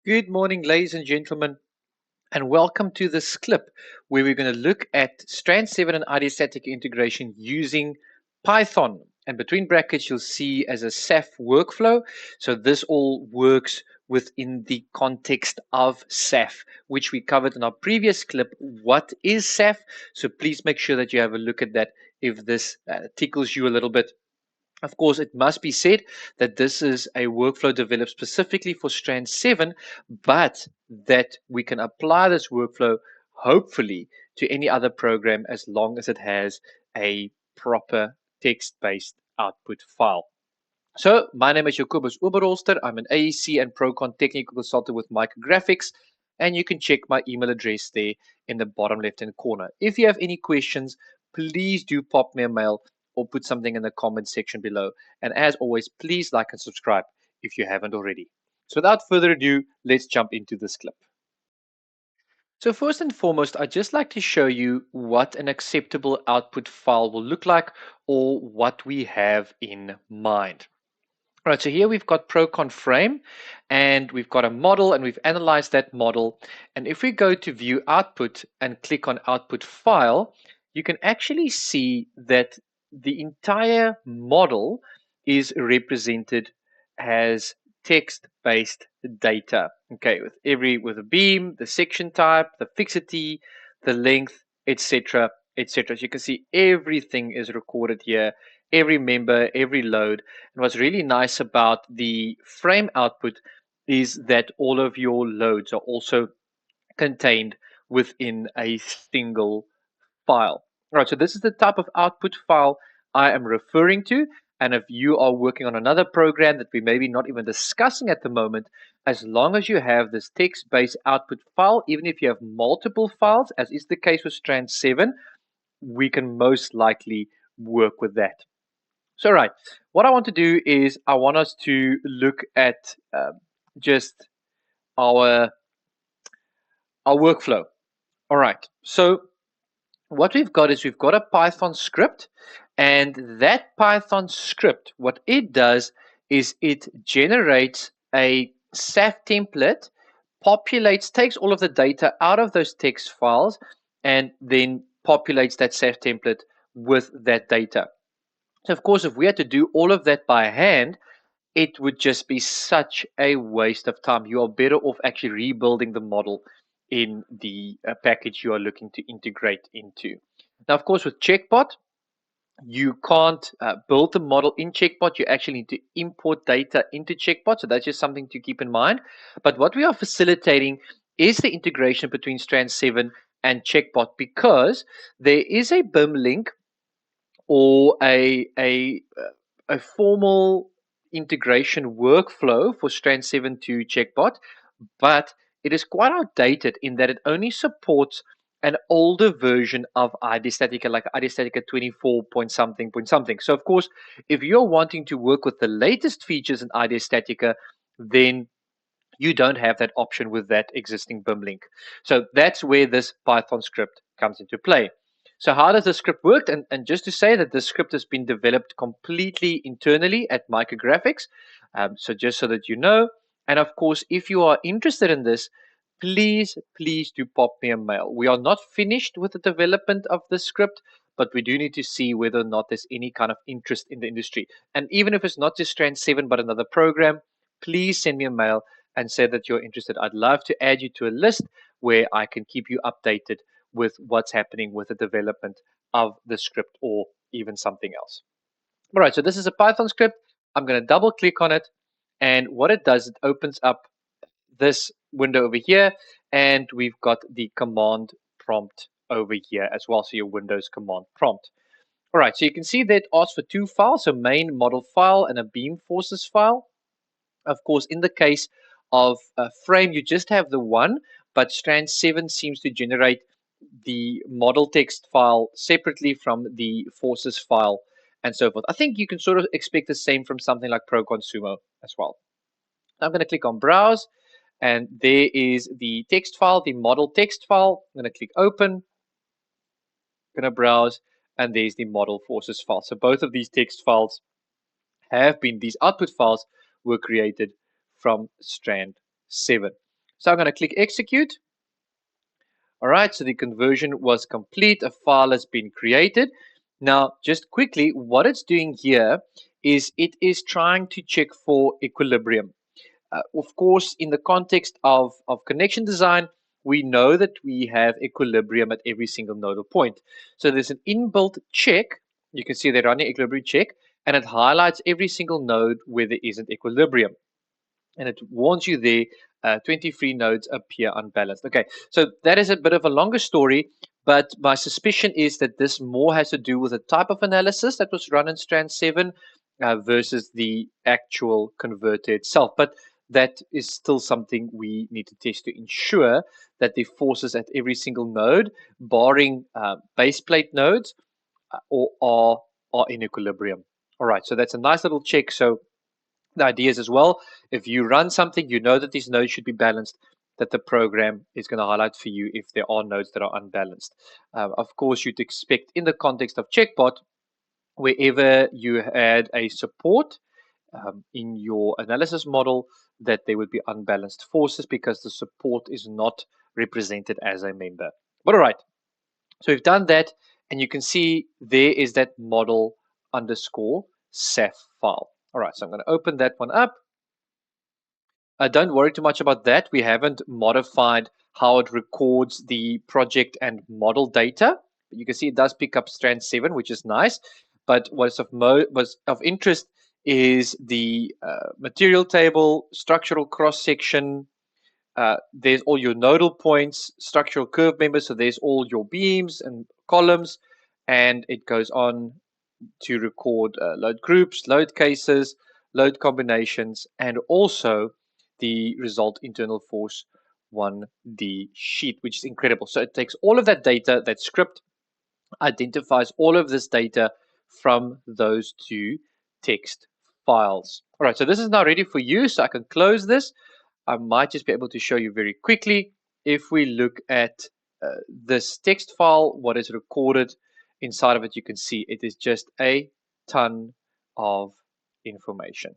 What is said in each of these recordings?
Good morning, ladies and gentlemen, and welcome to this clip where we're going to look at Strand7 and IDEA StatiCa integration using Python. And between brackets, you'll see as a SAF workflow. So this all works within the context of SAF, which we covered in our previous clip. What is SAF? So please make sure that you have a look at that if this tickles you a little bit. Of course, it must be said that this is a workflow developed specifically for Strand 7, but that we can apply this workflow hopefully to any other program as long as it has a proper text-based output file. So, my name is Jacobus Oberholster. I'm an AEC and Procon technical consultant with Micrographics, and you can check my email address there in the bottom left-hand corner. If you have any questions, please do pop me a mail or put something in the comment section below. And as always, please like and subscribe if you haven't already. So, without further ado, let's jump into this clip. So first and foremost, I'd just like to show you what an acceptable output file will look like or what we have in mind. All right, so here we've got Procon frame and we've got a model and we've analyzed that model. And if we go to view output and click on output file, you can actually see that the entire model is represented as text-based data. Okay, with a beam, the section type, the fixity, the length, etc., etc. So you can see everything is recorded here, every member, every load. And what's really nice about the frame output is that all of your loads are also contained within a single file. All right, so this is the type of output file I am referring to. And if you are working on another program that we maybe not even discussing at the moment, as long as you have this text-based output file, even if you have multiple files, as is the case with Strand 7, we can most likely work with that. So, right, what I want to do is I want us to look at just our workflow. All right, so what we've got is we've got a Python script, and that Python script, what it does is it generates a SAF template, populates, takes all of the data out of those text files, and then populates that SAF template with that data. So, of course, if we had to do all of that by hand, it would just be such a waste of time. You are better off actually rebuilding the model in the package you are looking to integrate into. Now, of course, with Checkbot, you can't build the model in Checkbot. You actually need to import data into Checkbot. So that's just something to keep in mind. But what we are facilitating is the integration between Strand 7 and Checkbot, because there is a BIM link or a formal integration workflow for Strand 7 to Checkbot, but it is quite outdated in that it only supports an older version of IDEA StatiCa, like IDEA StatiCa 24 point something point something. So, of course, if you're wanting to work with the latest features in IDEA StatiCa, then you don't have that option with that existing BIM link. So that's where this Python script comes into play. So how does the script work? And just to say that the script has been developed completely internally at Micrographics. So just so that you know. And of course, if you are interested in this, please do pop me a mail. We are not finished with the development of the script, but we do need to see whether or not there's any kind of interest in the industry. And even if it's not just Strand 7, but another program, please send me a mail and say that you're interested. I'd love to add you to a list where I can keep you updated with what's happening with the development of the script or even something else. All right, so this is a Python script. I'm going to double click on it. And what it does, it opens up this window over here. And we've got the command prompt over here as well. So your Windows command prompt. All right, so you can see that it asks for two files, so main model file and a beam forces file. Of course, in the case of a frame, you just have the one, but Strand 7 seems to generate the model text file separately from the forces file and so forth. I think you can sort of expect the same from something like ProConsumo as well. I'm going to click on Browse, and there is the text file, the model text file. I'm going to click Open, I'm going to browse, and there's the model forces file. So both of these text files have been, these output files were created from Strand 7. So I'm going to click execute. All right, so the conversion was complete. A file has been created. Now, just quickly, what it's doing here is it is trying to check for equilibrium. Of course, in the context of connection design, we know that we have equilibrium at every single nodal point. So there's an inbuilt check. You can see they're running equilibrium check, and it highlights every single node where there isn't equilibrium. And it warns you there 23 nodes appear unbalanced. Okay, so that is a bit of a longer story, but my suspicion is that this more has to do with the type of analysis that was run in Strand 7 versus the actual converter itself. But that is still something we need to test to ensure that the forces at every single node, barring base plate nodes, are in equilibrium. All right, so that's a nice little check. So the idea is as well, if you run something, you know that these nodes should be balanced, that the program is going to highlight for you if there are nodes that are unbalanced. Of course, you'd expect in the context of checkbot, wherever you had a support in your analysis model, that there would be unbalanced forces because the support is not represented as a member. But all right, so we've done that, and you can see there is that model underscore SAF file. All right, so I'm going to open that one up. Don't worry too much about that. We haven't modified how it records the project and model data. You can see it does pick up Strand 7, which is nice. But what's of interest is the material table, structural cross section. There's all your nodal points, structural curve members. So there's all your beams and columns, and it goes on to record load groups, load cases, load combinations, and also the result internal force 1D sheet, which is incredible. So it takes all of that data, that script identifies all of this data from those two text files. All right, so this is now ready for you, so I can close this. I might just be able to show you very quickly. If we look at this text file, what is recorded inside of it, you can see it is just a ton of information.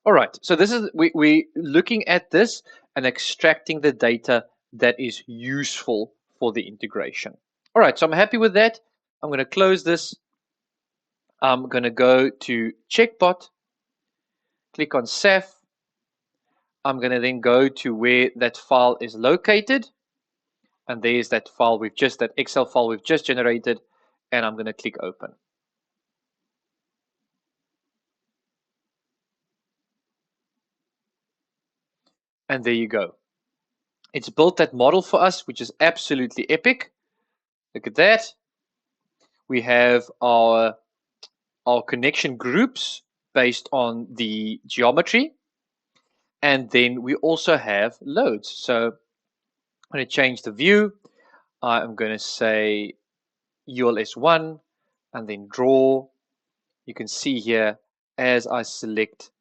All right, so this is we looking at this and extracting the data that is useful for the integration. All right, so I'm happy with that. I'm going to close this. I'm going to go to checkbot, click on SAF. I'm going to then go to where that file is located. And there's that file that Excel file we've just generated. And I'm going to click open. And there you go. It's built that model for us, which is absolutely epic. Look at that. We have our connection groups based on the geometry. And then we also have loads. So I'm going to change the view. I'm going to say ULS1 and then draw. You can see here, as I select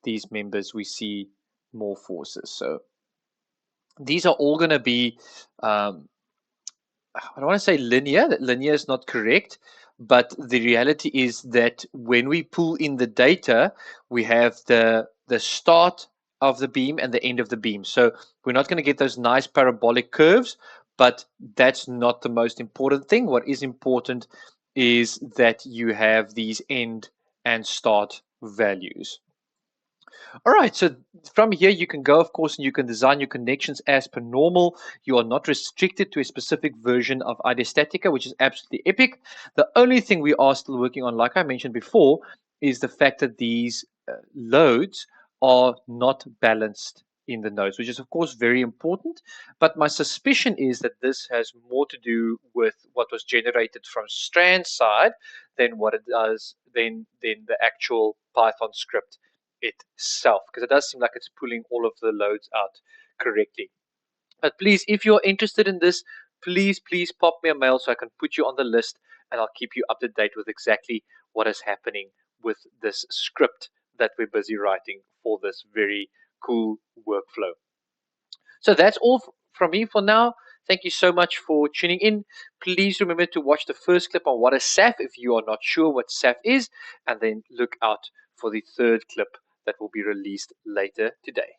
these members, we see more forces. So these are all going to be, I don't want to say linear, that linear is not correct, but the reality is that when we pull in the data, we have the start of the beam and the end of the beam. So we're not going to get those nice parabolic curves, but that's not the most important thing. What is important is that you have these end and start values. All right, so from here you can go, of course, and you can design your connections as per normal. You are not restricted to a specific version of IDEA StatiCa, which is absolutely epic. The only thing we are still working on, like I mentioned before, is the fact that these loads are not balanced in the nodes, which is of course very important. But my suspicion is that this has more to do with what was generated from Strand side than what it does than the actual Python script itself, because it does seem like it's pulling all of the loads out correctly. But please, if you're interested in this, please pop me a mail so I can put you on the list, and I'll keep you up to date with exactly what is happening with this script that we're busy writing for this very cool workflow. So that's all from me for now. Thank you so much for tuning in. Please remember to watch the first clip on what is SAF if you are not sure what SAF is, and then look out for the third clip that will be released later today.